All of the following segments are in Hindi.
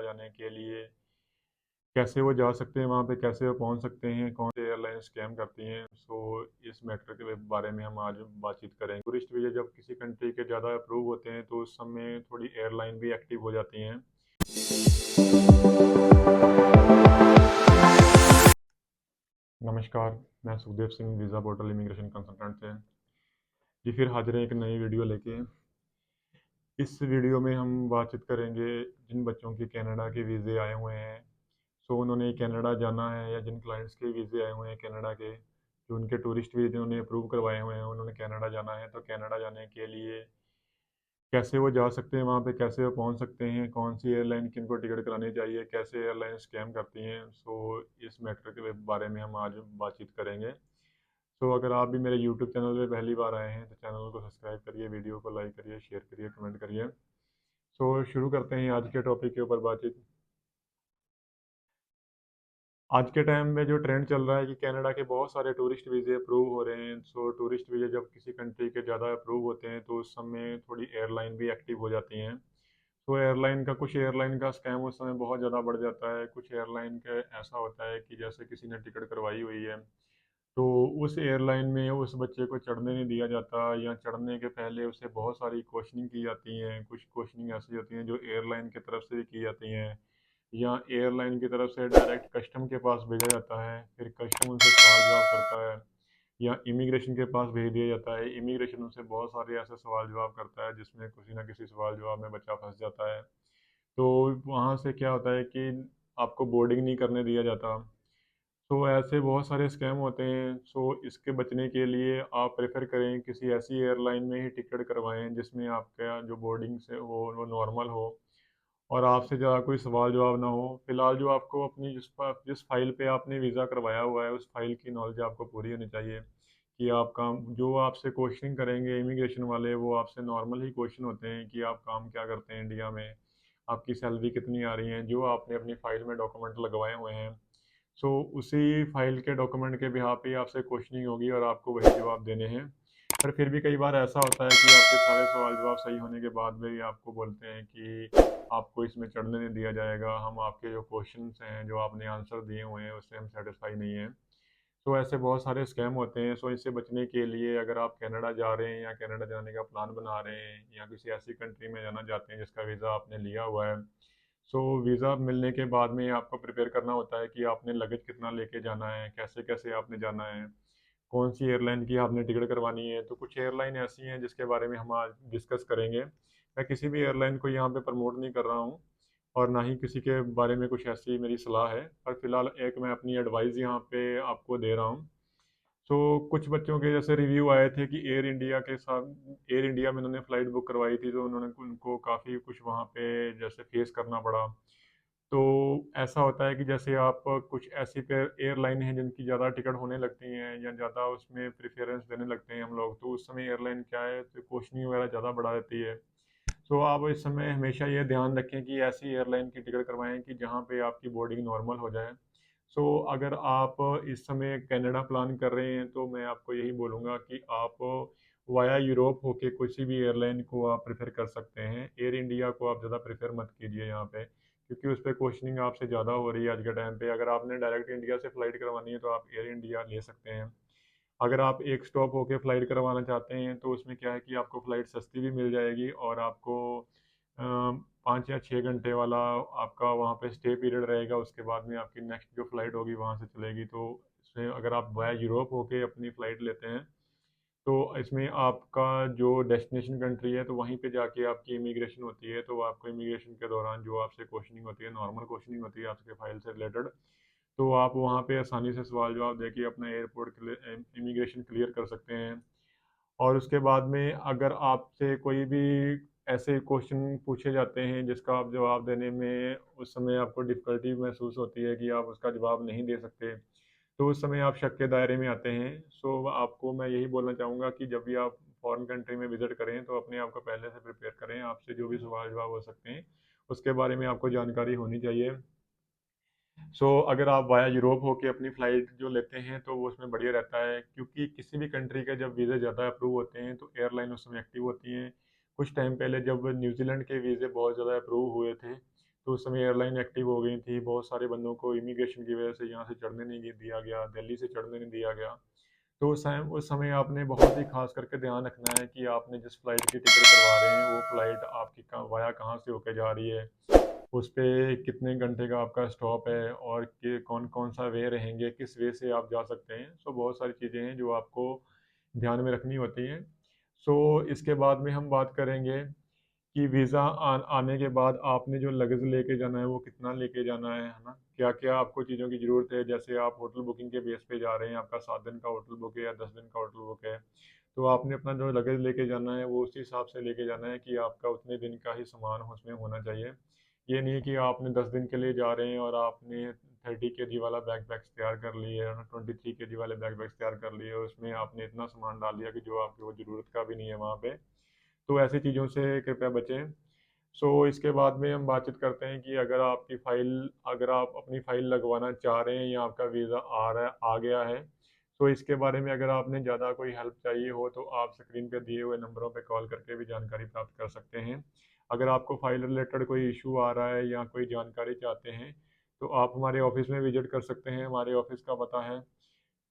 जाने के लिए कैसे वो जा सकते हैं वहाँ पे, कैसे वो पहुँच सकते हैं, कौन से एयरलाइन स्कैम करती हैं। इस मैटर के बारे में हम आज बातचीत करेंगे। टूरिस्ट वीज़ा जब किसी कंट्री के ज़्यादा अप्रूव होते हैं तो उस समय थोड़ी एयरलाइन भी एक्टिव हो जाती हैं। नमस्कार, मैं Sukhdev Singh, visa portal immigration consultant से। जी फिर हाजिर हैं एक नई वीडियो लेके। इस वीडियो में हम बातचीत करेंगे जिन बच्चों के कनाडा के वीज़े आए हुए हैं। उन्होंने कनाडा जाना है, या जिन क्लाइंट्स के वीज़े आए हुए हैं कनाडा के, जो उनके टूरिस्ट वीज़े उन्होंने अप्रूव करवाए हुए हैं, उन्होंने कनाडा जाना है, तो कनाडा जाने के लिए कैसे वो जा सकते हैं वहाँ पे, कैसे वो पहुँच सकते हैं, कौन सी एयरलाइन किनको टिकट करानी चाहिए, कैसे एयरलाइन स्कैम करती हैं। इस मैटर के बारे में हम आज बातचीत करेंगे। अगर आप भी मेरे यूट्यूब चैनल पे पहली बार आए हैं तो चैनल को सब्सक्राइब करिए, वीडियो को लाइक करिए, शेयर करिए, कमेंट करिए। शुरू करते हैं आज के टॉपिक के ऊपर बातचीत। आज के टाइम में जो ट्रेंड चल रहा है कि कनाडा के बहुत सारे टूरिस्ट वीज़े अप्रूव हो रहे हैं। टूरिस्ट वीज़े जब किसी कंट्री के ज़्यादा अप्रूव होते हैं तो उस समय थोड़ी एयरलाइन भी एक्टिव हो जाती हैं। कुछ एयरलाइन का स्कैम उस समय बहुत ज़्यादा बढ़ जाता है। कुछ एयरलाइन का ऐसा होता है कि जैसे किसी ने टिकट करवाई हुई है, तो उस एयरलाइन में उस बच्चे को चढ़ने नहीं दिया जाता, या चढ़ने के पहले उससे बहुत सारी क्वेश्चनिंग की जाती हैं। कुछ क्वेश्चनिंग ऐसी होती हैं जो एयरलाइन की तरफ से भी की जाती हैं, या एयरलाइन की तरफ से डायरेक्ट कस्टम के पास भेजा जाता है, फिर कस्टम उनसे सवाल जवाब करता है, या इमिग्रेशन के पास भेज दिया जाता है। इमिग्रेशन उनसे बहुत सारे ऐसे सवाल जवाब करता है जिसमें किसी ना किसी सवाल जवाब में बच्चा फंस जाता है। तो वहाँ से क्या होता है कि आपको बोर्डिंग नहीं करने दिया जाता। ऐसे बहुत सारे स्कैम होते हैं। इसके बचने के लिए आप प्रेफर करें किसी ऐसी एयरलाइन में ही टिकट करवाएं जिसमें आपका जो बोर्डिंग से हो वो नॉर्मल हो, और आपसे ज़्यादा कोई सवाल जवाब ना हो। फिलहाल जो आपको अपनी जिस फाइल पे आपने वीज़ा करवाया हुआ है उस फाइल की नॉलेज आपको पूरी होनी चाहिए, कि आप काम जो आपसे क्वेश्चनिंग करेंगे इमिग्रेशन वाले, वो आपसे नॉर्मल ही क्वेश्चन होते हैं कि आप काम क्या करते हैं इंडिया में, आपकी सैलरी कितनी आ रही है, जो आपने अपनी फ़ाइल में डॉक्यूमेंट लगवाए हुए हैं। उसी फ़ाइल के डॉक्यूमेंट के बिहाफ़ पे आपसे क्वेश्चनिंग होगी और आपको वही जवाब देने हैं। पर फिर भी कई बार ऐसा होता है कि आपके सारे सवाल जवाब सही होने के बाद भी आपको बोलते हैं कि आपको इसमें चढ़ने नहीं दिया जाएगा, हम आपके जो क्वेश्चंस हैं, जो आपने आंसर दिए हुए हैं, उससे हम सैटिस्फाई नहीं हैं। ऐसे बहुत सारे स्कैम होते हैं। इससे बचने के लिए अगर आप कनाडा जा रहे हैं या कनाडा जाने का प्लान बना रहे हैं, या किसी ऐसी कंट्री में जाना चाहते हैं जिसका वीज़ा आपने लिया हुआ है, वीज़ा मिलने के बाद में आपको प्रिपेयर करना होता है कि आपने लगेज कितना लेके जाना है, कैसे-कैसे आपने जाना है, कौन-सी एयरलाइन की आपने टिकट करवानी है। तो कुछ एयरलाइन ऐसी हैं जिसके बारे में हम आज डिस्कस करेंगे। मैं किसी भी एयरलाइन को यहाँ पे प्रमोट नहीं कर रहा हूँ, और ना ही किसी के बारे में कुछ ऐसी मेरी सलाह है, पर फिलहाल एक मैं अपनी एडवाइस यहाँ पे आपको दे रहा हूँ। कुछ बच्चों के जैसे रिव्यू आए थे कि एयर इंडिया में उन्होंने फ़्लाइट बुक करवाई थी, तो उनको काफ़ी कुछ वहाँ पे जैसे फेस करना पड़ा। तो ऐसा होता है कि जैसे आप कुछ ऐसी पे एयरलाइन हैं जिनकी ज़्यादा टिकट होने लगती हैं, या ज़्यादा उसमें प्रेफ़रेंस देने लगते हैं हम लोग, तो उस समय एयरलाइन क्या है, तो क्वेश्चनिंग वगैरह ज़्यादा बढ़ा देती है। आप इस समय हमेशा ये ध्यान रखें कि ऐसी एयरलाइन की टिकट करवाएँ कि जहाँ पे आपकी बोर्डिंग नॉर्मल हो जाए। अगर आप इस समय कनाडा प्लान कर रहे हैं तो मैं आपको यही बोलूँगा कि आप वाया यूरोप होके किसी भी एयरलाइन को आप प्रेफ़र कर सकते हैं। एयर इंडिया को आप ज़्यादा प्रेफ़र मत कीजिए यहाँ पे, क्योंकि उस पे क्वेश्चनिंग आपसे ज़्यादा हो रही है आज के टाइम पे। अगर आपने डायरेक्ट इंडिया से फ़्लाइट करवानी है तो आप एयर इंडिया ले सकते हैं। अगर आप एक स्टॉप होके फ़्लाइट करवाना चाहते हैं तो उसमें क्या है कि आपको फ़्लाइट सस्ती भी मिल जाएगी, और आपको 5 या 6 घंटे वाला आपका वहाँ पे स्टे पीरियड रहेगा। उसके बाद में आपकी नेक्स्ट जो फ़्लाइट होगी वहाँ से चलेगी। तो इसमें अगर आप वाया यूरोप होके अपनी फ़्लाइट लेते हैं, तो इसमें आपका जो डेस्टिनेशन कंट्री है, तो वहीं पे जाके आपकी इमिग्रेशन होती है। तो आपको इमिग्रेशन के दौरान जो आपसे क्वेश्चनिंग होती है, नॉर्मल क्वेश्चनिंग होती है आपके फ़ाइल से रिलेटेड, तो आप वहाँ पे आसानी से सवाल जवाब देके अपना इमिग्रेशन क्लियर कर सकते हैं। और उसके बाद में अगर आपसे कोई भी ऐसे क्वेश्चन पूछे जाते हैं जिसका आप जवाब देने में उस समय आपको डिफ़िकल्टी महसूस होती है कि आप उसका जवाब नहीं दे सकते, तो उस समय आप शक के दायरे में आते हैं। आपको मैं यही बोलना चाहूँगा कि जब भी आप फ़ॉरेन कंट्री में विज़िट करें तो अपने आप को पहले से प्रिपेयर करें। आपसे जो भी सवाल जवाब हो सकते हैं, उसके बारे में आपको जानकारी होनी चाहिए। अगर आप वाया यूरोप होके अपनी फ़्लाइट जो लेते हैं तो वो उसमें बढ़िया रहता है, क्योंकि किसी भी कंट्री के जब वीज़े ज़्यादा अप्रूव होते हैं तो एयरलाइन उस समय एक्टिव होती हैं। कुछ टाइम पहले जब न्यूज़ीलैंड के वीज़े बहुत ज़्यादा अप्रूव हुए थे, तो उस समय एयरलाइन एक्टिव हो गई थी, बहुत सारे बंदों को इमिग्रेशन की वजह से यहाँ से चढ़ने नहीं दिया गया, दिल्ली से चढ़ने नहीं दिया गया। तो उस समय आपने बहुत ही ख़ास करके ध्यान रखना है कि आपने जिस फ़्लाइट की टिकट करवा रहे हैं, वो फ़्लाइट आपकी वाया कहाँ से होके जा रही है, उस पे कितने घंटे का आपका स्टॉप है और कि कौन-कौन सा वे रहेंगे, किस वे से आप जा सकते हैं। सो बहुत सारी चीज़ें हैं जो आपको ध्यान में रखनी होती हैं। सो इसके बाद में हम बात करेंगे कि वीज़ा आने के बाद आपने जो लगेज लेके जाना है, वो कितना लेके जाना है ना? क्या-क्या आपको चीज़ों की ज़रूरत है, जैसे आप होटल बुकिंग के बेस पे जा रहे हैं, आपका 7 दिन का होटल बुक है या 10 दिन का होटल बुक है, तो आपने अपना जो लगेज लेके जाना है, वो उसी हिसाब से लेके जाना है कि आपका उतने दिन का ही सामान उसमें होना चाहिए। ये नहीं कि आपने 10 दिन के लिए जा रहे हैं और आपने 30 केजी वाला बैग्स तैयार कर लिए है ना, 23 केजी वाले बैग्स तैयार कर लिए और उसमें आपने इतना सामान डाल दिया कि जो आपकी वो ज़रूरत का भी नहीं है वहाँ पे। तो ऐसी चीज़ों से कृपया बचें। सो इसके बाद में हम बातचीत करते हैं कि अगर आप अपनी फ़ाइल लगवाना चाह रहे हैं या आपका वीज़ा आ गया है, तो इसके बारे में अगर आपने ज़्यादा कोई हेल्प चाहिए हो, तो आप स्क्रीन पे दिए हुए नंबरों पे कॉल करके भी जानकारी प्राप्त कर सकते हैं। अगर आपको फ़ाइल रिलेटेड कोई इश्यू आ रहा है या कोई जानकारी चाहते हैं, तो आप हमारे ऑफ़िस में विज़िट कर सकते हैं। हमारे ऑफ़िस का पता है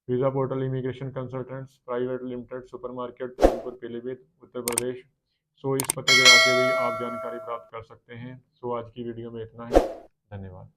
visa portal immigration consultants private limited, super market, Kanpur, Pilibhit, Uttar Pradesh. So इस पते पे आके भी आप जानकारी प्राप्त कर सकते हैं। सो आज की वीडियो में इतना ही। धन्यवाद।